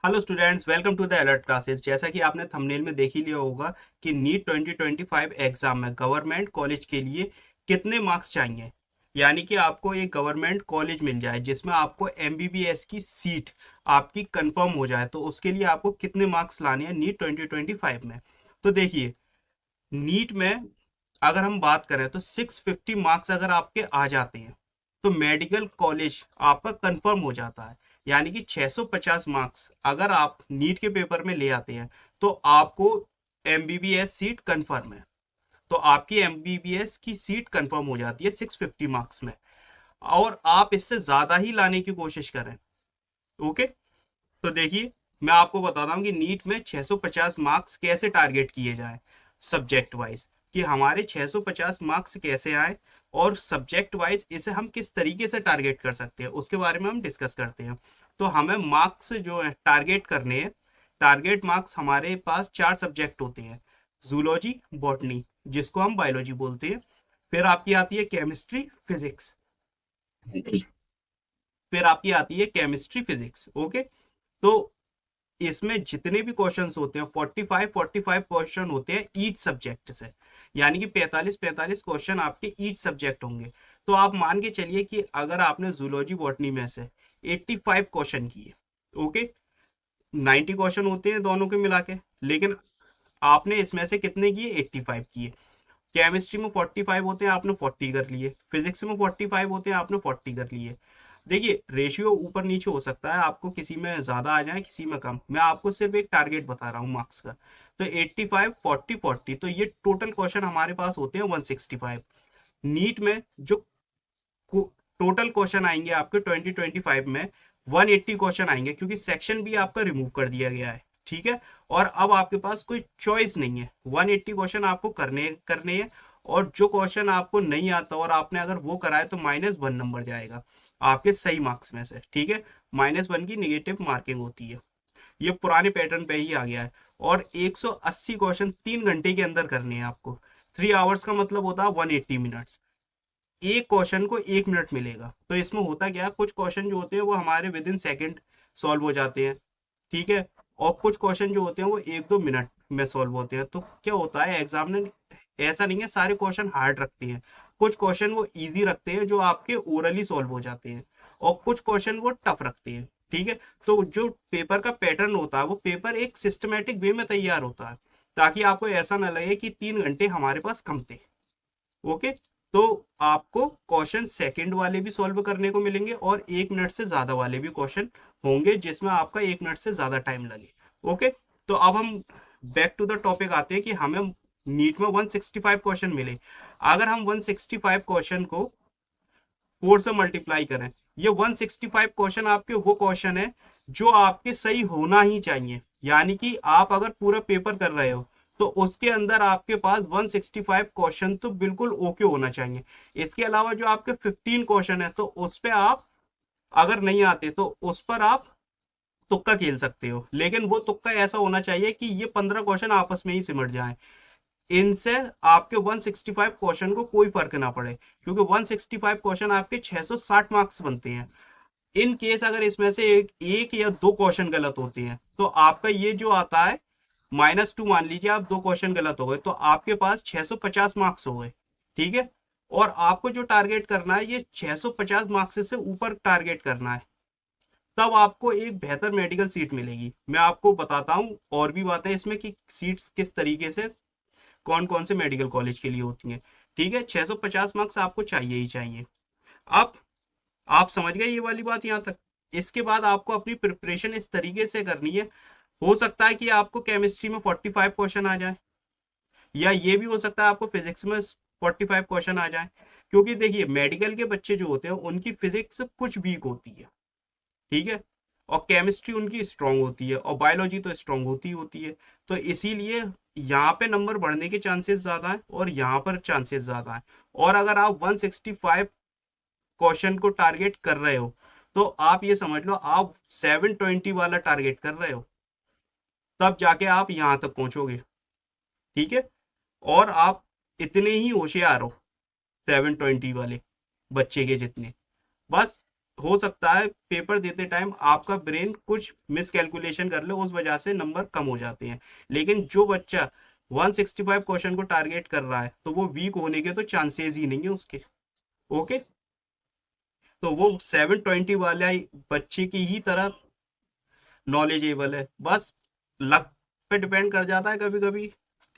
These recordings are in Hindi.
Hello students, welcome to the alert classes. जैसा कि आपने थंबनेल में देख ही लिया होगा कि नीट 2025 एग्जाम में गवर्नमेंट कॉलेज के लिए कितने मार्क्स चाहिए। यानी कि आपको एक गवर्नमेंट कॉलेज मिल जाए जिसमें आपको एमबीबीएस की सीट आपकी कंफर्म हो जाए, तो उसके लिए आपको कितने मार्क्स लाने हैं नीट 2025 में। तो देखिए, नीट में अगर हम बात करें तो 650 मार्क्स अगर आपके आ जाते हैं तो मेडिकल कॉलेज आपका कंफर्म हो जाता है। यानी कि 650 मार्क्स अगर आप नीट के पेपर में ले आते हैं तो आपको एमबीबीएस सीट कंफर्म है। तो आपकी एमबीबीएस की सीट कंफर्म हो जाती है 650 मार्क्स में, और आप इससे ज्यादा ही लाने की कोशिश करें। ओके, तो देखिए, मैं आपको बताता हूँ कि नीट में 650 मार्क्स कैसे टारगेट किए जाए सब्जेक्ट वाइज, कि हमारे 650 मार्क्स कैसे आए और सब्जेक्ट वाइज इसे हम किस तरीके से टारगेट कर सकते हैं उसके बारे में हम डिस्कस करते हैं। तो हमें मार्क्स जो है टारगेट करने हैं। टारगेट मार्क्स हमारे पास 4 सब्जेक्ट होते हैं: जूलॉजी, बॉटनी, जिसको हम बायोलॉजी बोलते हैं। फिर आपकी आती है केमिस्ट्री, फिजिक्स। फिर आपकी आती है केमिस्ट्री, फिजिक्स। ओके, तो इसमें जितने भी क्वेश्चंस होते हैं 45 क्वेश्चन होते हैं ईच सब्जेक्ट से। यानी कि 45 क्वेश्चन आपके ईच सब्जेक्ट होंगे। तो आप मान के चलिए कि अगर आपने जूलॉजी बॉटनी में से 85 क्वेश्चन किए, ओके, 90 क्वेश्चन होते हैं दोनों के मिला के, लेकिन आपने इसमें से कितने किए? 85 किए। केमिस्ट्री में 45 होते हैं, आपने 40 कर लिए। फिजिक्स में 45 होते हैं, आपने 40 कर लिए। देखिए, रेशियो ऊपर नीचे हो सकता है, आपको किसी में ज्यादा आ जाए किसी में कम। मैं आपको सिर्फ एक टारगेट बता रहा हूँ मार्क्स का। तो 85 40 40, तो ये टोटल क्वेश्चन हमारे पास होते हैं 165। नीट में जो टोटल क्वेश्चन आएंगे आपके 2025 में 180 क्वेश्चन आएंगे, क्योंकि सेक्शन भी आपका रिमूव कर दिया गया है। ठीक है, और अब आपके पास कोई चॉइस नहीं है, 180 क्वेश्चन आपको करने करने हैं। और जो क्वेश्चन आपको नहीं आता और आपने अगर वो कराए तो -1 नंबर जाएगा आपके सही मार्क्स में से। ठीक है, -1 की निगेटिव मार्किंग होती है। ये पुराने पैटर्न पे ही आ गया है। और 180 क्वेश्चन 3 घंटे के अंदर करने हैं आपको। 3 आवर्स का मतलब होता है 180 मिनट्स। एक क्वेश्चन को 1 मिनट मिलेगा। तो इसमें होता क्या है, कुछ क्वेश्चन जो होते हैं वो हमारे विद इन सेकेंड सॉल्व हो जाते हैं। ठीक है, और कुछ क्वेश्चन जो होते हैं वो 1-2 मिनट में सॉल्व होते हैं। तो क्या होता है, एग्जामिनर ऐसा नहीं है सारे क्वेश्चन हार्ड रखते हैं। कुछ क्वेश्चन वो इजी रखते हैं जो आपके ओरली सॉल्व हो जाते हैं, और कुछ क्वेश्चन वो टफ रखते हैं। ठीक है, तो जो पेपर का पैटर्न होता है वो पेपर एक सिस्टमेटिक वे में तैयार होता है, ताकि आपको ऐसा ना लगे कि 3 घंटे हमारे पास कम थे। ओके, तो आपको क्वेश्चन सेकंड वाले भी सॉल्व करने को मिलेंगे और 1 मिनट से ज्यादा वाले भी क्वेश्चन होंगे जिसमें आपका 1 मिनट से ज्यादा टाइम लगे। ओके, तो अब हम बैक टू द टॉपिक आते हैं कि हमें नीट में 165 क्वेश्चन मिले। अगर हम 165 क्वेश्चन को 4 से मल्टीप्लाई करें, ये 165 क्वेश्चन आपके वो क्वेश्चन है जो आपके सही होना ही चाहिए। यानी कि आप अगर पूरा पेपर कर रहे हो तो उसके अंदर आपके पास 165 क्वेश्चन तो बिल्कुल ओके होना चाहिए। इसके अलावा जो आपके 15 क्वेश्चन है तो उस पर आप अगर नहीं आते तो उस पर आप तुक्का खेल सकते हो, लेकिन वो तुक्का ऐसा होना चाहिए कि ये 15 क्वेश्चन आपस में ही सिमट जाएं। इनसे आपके 165 क्वेश्चन को कोई फर्क ना पड़े, क्योंकि 165 क्वेश्चन आपके 660 मार्क्स बनते हैं। इन केस अगर इसमें से एक या दो क्वेश्चन गलत होते हैं तो आपका ये जो आता है -2, मान लीजिए आप दो क्वेश्चन गलत हो गए तो आपके पास 650 मार्क्स हो गए। ठीक है, और आपको जो टारगेट करना है ये 650 मार्क्स से ऊपर टारगेट करना है, तब आपको एक बेहतर मेडिकल सीट मिलेगी। मैं आपको बताता हूँ और भी बातें इसमें कि सीट्स किस तरीके से कौन कौन से मेडिकल कॉलेज के लिए होती हैं। ठीक है, 650 मार्क्स आपको चाहिए ही चाहिए। अब आप समझ गए ये वाली बात यहाँ तक। इसके बाद आपको अपनी प्रिपरेशन इस तरीके से करनी है। हो सकता है कि आपको केमिस्ट्री में 45 क्वेश्चन आ जाए, या ये भी हो सकता है आपको फिजिक्स में 45 क्वेश्चन आ जाए। क्योंकि देखिए, मेडिकल के बच्चे जो होते हैं उनकी फिजिक्स कुछ वीक होती है। ठीक है, और केमिस्ट्री उनकी स्ट्रांग होती है और बायोलॉजी तो स्ट्रांग होती है। तो इसीलिए यहाँ पे नंबर बढ़ने के चांसेस ज्यादा है और यहाँ पर चांसेस ज्यादा है। और अगर आप 165 क्वेश्चन को टारगेट कर रहे हो तो आप ये समझ लो आप 720 वाला टारगेट कर रहे हो, तब जाके आप यहां तक पहुंचोगे। ठीक है, और आप इतने ही होशियार हो 720 वाले बच्चे के जितने। बस हो सकता है पेपर देते टाइम आपका ब्रेन कुछ मिस कैलकुलेशन कर ले, उस वजह से नंबर कम हो जाते हैं। लेकिन जो बच्चा 165 क्वेश्चन को टारगेट कर रहा है तो वो वीक होने के तो चांसेस ही नहीं है उसके। ओके, तो वो 720 वाला बच्चे की ही तरह नॉलेजेबल है, बस लक पे डिपेंड कर जाता है कभी कभी।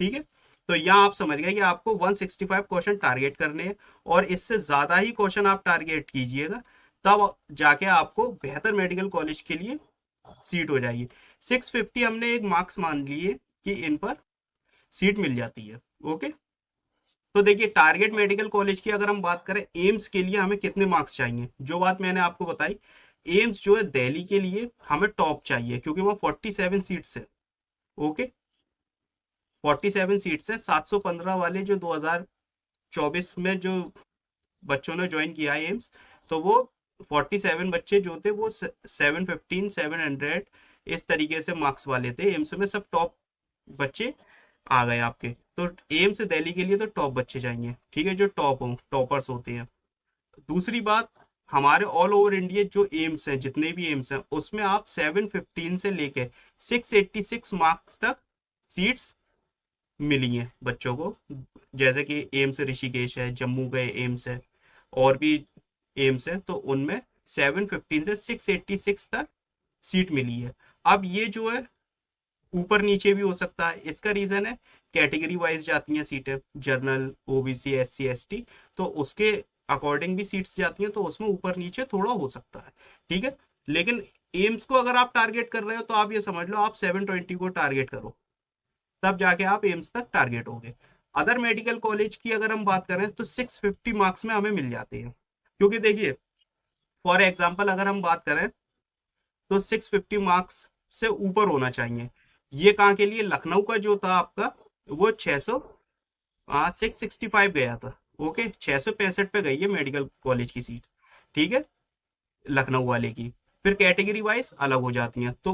ठीक है, तो यहाँ आप समझ गए कि आपको 165 क्वेश्चन टारगेट करने हैं, और इससे ज्यादा ही क्वेश्चन आप टारगेट कीजिएगा, तब जाके आपको बेहतर मेडिकल कॉलेज के लिए सीट हो जाएगी। 650 हमने एक मार्क्स मान लिए कि इन पर सीट मिल जाती है। ओके, तो देखिए टारगेट मेडिकल कॉलेज की अगर हम बात करें, एम्स के लिए हमें कितने मार्क्स चाहिए, जो बात मैंने आपको बताई, एम्स जो है दिल्ली के लिए हमें टॉप चाहिए क्योंकि वो 47 सीट्स है। ओके, 47 सीट्स है। 715 वाले जो 2024 में जो बच्चों ने ज्वाइन किया है एम्स, तो वो 47 बच्चे जो थे वो 715 700 इस तरीके से मार्क्स वाले थे एम्स में, सब टॉप बच्चे आ गए आपके। तो एम्स दिल्ली के लिए तो टॉप बच्चे चाहिए, ठीक है, जो टॉपर्स होते हैं। दूसरी बात, हमारे ऑल ओवर इंडिया जो एम्स हैं, जितने भी एम्स हैं, उसमें आप 715 से लेके 686 मार्क्स तक सीट्स मिली हैं बच्चों को। जैसे कि एम्स ऋषिकेश है, जम्मू का एम्स है, और भी एम्स है, तो उनमें 715 से 686 तक सीट मिली है। अब ये जो है ऊपर नीचे भी हो सकता है, इसका रीजन है कैटेगरी वाइज जाती हैं सीटें, जर्नल, ओबीसी, एससी, एसटी, तो उसके अकॉर्डिंग भी सीट्स जाती हैं, तो उसमें ऊपर नीचे थोड़ा हो सकता है। ठीक है, लेकिन एम्स को अगर आप टारगेट कर रहे हो तो आप ये समझ लो आप 720 को टारगेट करो, तब जाके आप एम्स तक टारगेट होगे। अदर मेडिकल कॉलेज की अगर हम बात करें तो 650 मार्क्स में हमें मिल जाते हैं, क्योंकि देखिए फॉर एग्जाम्पल अगर हम बात करें तो 650 मार्क्स से ऊपर होना चाहिए। ये कहाँ के लिए, लखनऊ का जो था आपका वो 600 665 गया था। ओके, 665 पे गई है मेडिकल कॉलेज की सीट, ठीक है, लखनऊ वाले की। फिर कैटेगरी वाइज अलग हो जाती हैं, तो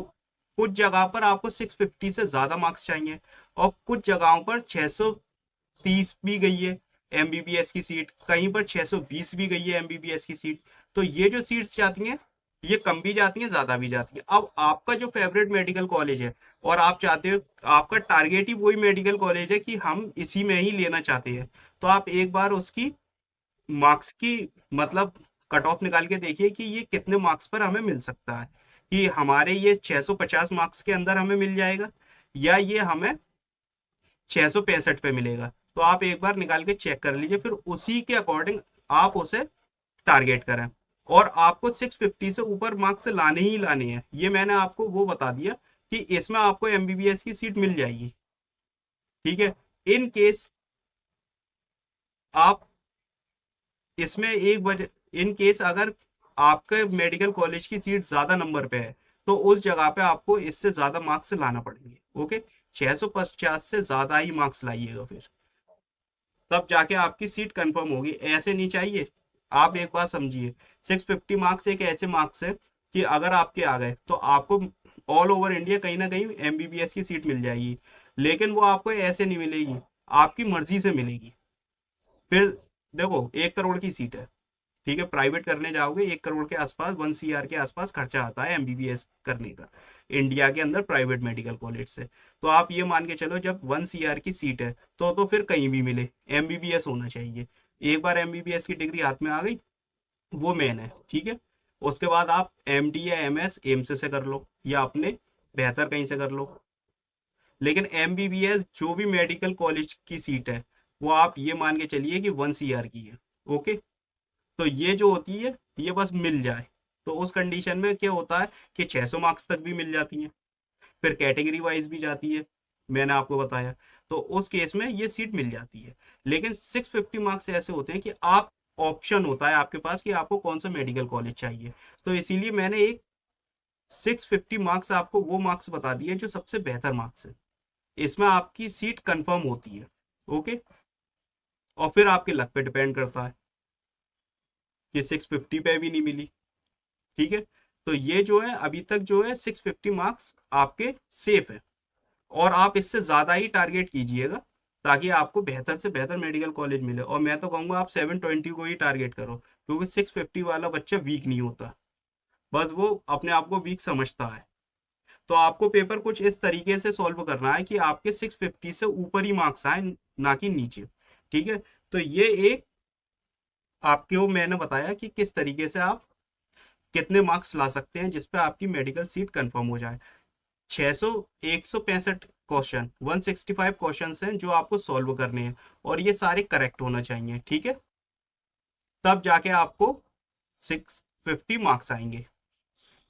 कुछ जगह पर आपको 650 से ज्यादा मार्क्स चाहिए, और कुछ जगहों पर 630 भी गई है एमबीबीएस की सीट, कहीं पर 620 भी गई है एमबीबीएस की सीट। तो ये जो सीट्स जाती हैं ये कम भी जाती हैं, ज्यादा भी जाती हैं। अब आपका जो फेवरेट मेडिकल कॉलेज है और आप चाहते हो, आपका टारगेट ही वही मेडिकल कॉलेज है कि हम इसी में ही लेना चाहते हैं, तो आप एक बार उसकी मार्क्स की मतलब कट ऑफ निकाल के देखिए कि ये कितने मार्क्स पर हमें मिल सकता है, कि हमारे ये 650 मार्क्स के अंदर हमें मिल जाएगा या ये हमें 665 पे मिलेगा। तो आप एक बार निकाल के चेक कर लीजिए, फिर उसी के अकॉर्डिंग आप उसे टारगेट करें। और आपको 650 से ऊपर मार्क्स लाने ही लाने हैं, ये मैंने आपको वो बता दिया कि इसमें आपको एमबीबीएस की सीट मिल जाएगी। ठीक है, इन केस आप इसमें एक वजह, इन केस अगर आपके मेडिकल कॉलेज की सीट ज्यादा नंबर पे है तो उस जगह पे आपको इससे ज्यादा मार्क्स लाना पड़ेंगे। ओके, 650 से ज्यादा ही मार्क्स लाइएगा, फिर तब जाके आपकी सीट कंफर्म होगी, ऐसे नहीं चाहिए। आप एक बात समझिए, 650 मार्क्स एक ऐसे मार्क्स है कि अगर आपके आ गए तो आपको ऑल ओवर इंडिया कहीं ना कहीं एमबीबीएस की सीट मिल जाएगी, लेकिन वो आपको ऐसे नहीं मिलेगी, आपकी मर्जी से मिलेगी। फिर देखो 1 करोड़ की सीट है, ठीक है, प्राइवेट करने जाओगे 1 करोड़ के आसपास, 1 CR के आसपास खर्चा आता है एमबीबीएस करने का, इंडिया के अंदर प्राइवेट मेडिकल कॉलेज से। तो आप ये मान के चलो जब 1 CR की सीट है तो फिर कहीं भी मिले एमबीबीएस होना चाहिए। एक बार एमबीबीएस की डिग्री हाथ में आ गई, वो मेन है, ठीक है। उसके बाद आप MD या MS एम्स से कर लो या अपने बेहतर कहीं से कर लो, लेकिन एमबीबीएस जो भी मेडिकल कॉलेज की सीट है वो आप ये मान के चलिए कि 1 CR की है। ओके, तो ये जो होती है ये बस मिल जाए, तो उस कंडीशन में क्या होता है कि 600 मार्क्स तक भी मिल जाती है, फिर कैटेगरी वाइज भी जाती है, मैंने आपको बताया, तो उस केस में ये सीट मिल जाती है। लेकिन 650 मार्क्स ऐसे होते हैं कि आप ऑप्शन होता है आपके पास कि आपको कौन सा मेडिकल कॉलेज चाहिए, तो इसीलिए मैंने एक 650 मार्क्स आपको वो मार्क्स बता दिए जो सबसे बेहतर मार्क्स है, इसमें आपकी सीट कंफर्म होती है। ओके, और फिर आपके लक पे डिपेंड करता है कि 650 पे भी नहीं मिली, ठीक है। तो ये जो है अभी तक जो है 650 मार्क्स आपके सेफ है, और आप इससे ज्यादा ही टारगेट कीजिएगा ताकि आपको बेहतर से बेहतर मेडिकल कॉलेज मिले। और मैं तो कहूंगा आप 720 को ही टारगेट करो, क्योंकि 650 वाला बच्चा वीक नहीं होता। बस वो अपने आप को वीक समझता है। तो आपको पेपर कुछ इस तरीके से सॉल्व करना है कि आपके 650 से ऊपर ही मार्क्स आए, ना कि नीचे। ठीक है, तो ये एक आपको मैंने बताया कि किस तरीके से आप कितने मार्क्स ला सकते हैं जिसपे आपकी मेडिकल सीट कंफर्म हो जाए। 600 165 क्वेश्चन 165 क्वेश्चन हैं जो आपको सॉल्व करने हैं, और ये सारे करेक्ट होना चाहिए। ठीक है, तब जाके आपको 650 मार्क्स आएंगे।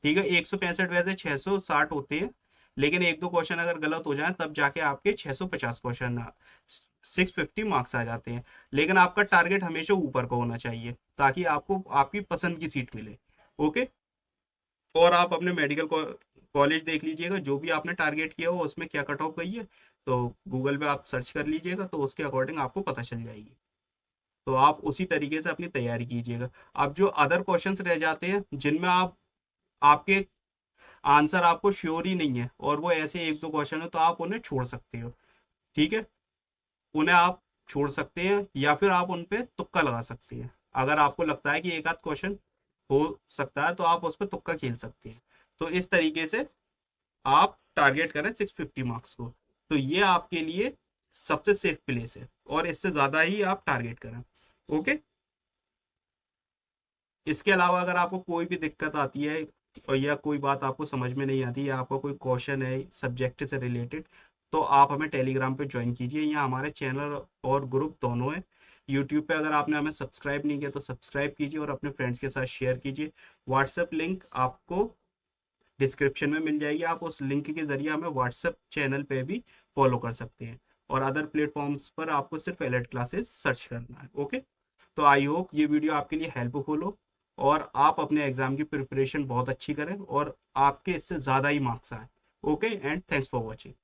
ठीक है, 165 वैसे 660 होते हैं, लेकिन एक दो क्वेश्चन अगर गलत हो जाए तब जाके आपके 650 क्वेश्चन 650 मार्क्स आ जाते हैं। लेकिन आपका टारगेट हमेशा ऊपर का होना चाहिए ताकि आपको आपकी पसंद की सीट मिले। ओके, और आप अपने मेडिकल कॉलेज देख लीजिएगा, जो भी आपने टारगेट किया हो उसमें क्या कट ऑफ गई है, तो गूगल पे आप सर्च कर लीजिएगा तो उसके अकॉर्डिंग आपको पता चल जाएगी। तो आप उसी तरीके से अपनी तैयारी कीजिएगा। अब जो अदर क्वेश्चंस रह जाते हैं जिनमें आपके आंसर आपको श्योर ही नहीं है और वो ऐसे एक दो क्वेश्चन है, तो आप उन्हें छोड़ सकते हो। ठीक है, उन्हें आप छोड़ सकते हैं या फिर आप उन पे तुक्का लगा सकते हैं। अगर आपको लगता है कि एक आध क्वेश्चन हो सकता है तो आप उस पर तुक्का खेल सकते हैं। तो इस तरीके से आप टारगेट करें 650 मार्क्स को, तो ये आपके लिए सबसे सेफ प्लेस है, और इससे ज्यादा ही आप टारगेट करें। ओके, इसके अलावा अगर आपको कोई भी दिक्कत आती है और या कोई बात आपको समझ में नहीं आती, या आपका कोई क्वेश्चन है सब्जेक्ट से रिलेटेड, तो आप हमें टेलीग्राम पे ज्वाइन कीजिए। यहाँ हमारे चैनल और ग्रुप दोनों है। यूट्यूब पे अगर आपने हमें सब्सक्राइब नहीं किया तो सब्सक्राइब कीजिए और अपने फ्रेंड्स के साथ शेयर कीजिए। व्हाट्सएप लिंक आपको डिस्क्रिप्शन में मिल जाएगी, आप उस लिंक के जरिए हमें व्हाट्सएप चैनल पे भी फॉलो कर सकते हैं। और अदर प्लेटफॉर्म्स पर आपको सिर्फ एलर्ट क्लासेस सर्च करना है। ओके, तो आई होप ये वीडियो आपके लिए हेल्पफुल हो और आप अपने एग्जाम की प्रिपरेशन बहुत अच्छी करें और आपके इससे ज़्यादा ही मार्क्स आए। Okay, and thanks for watching.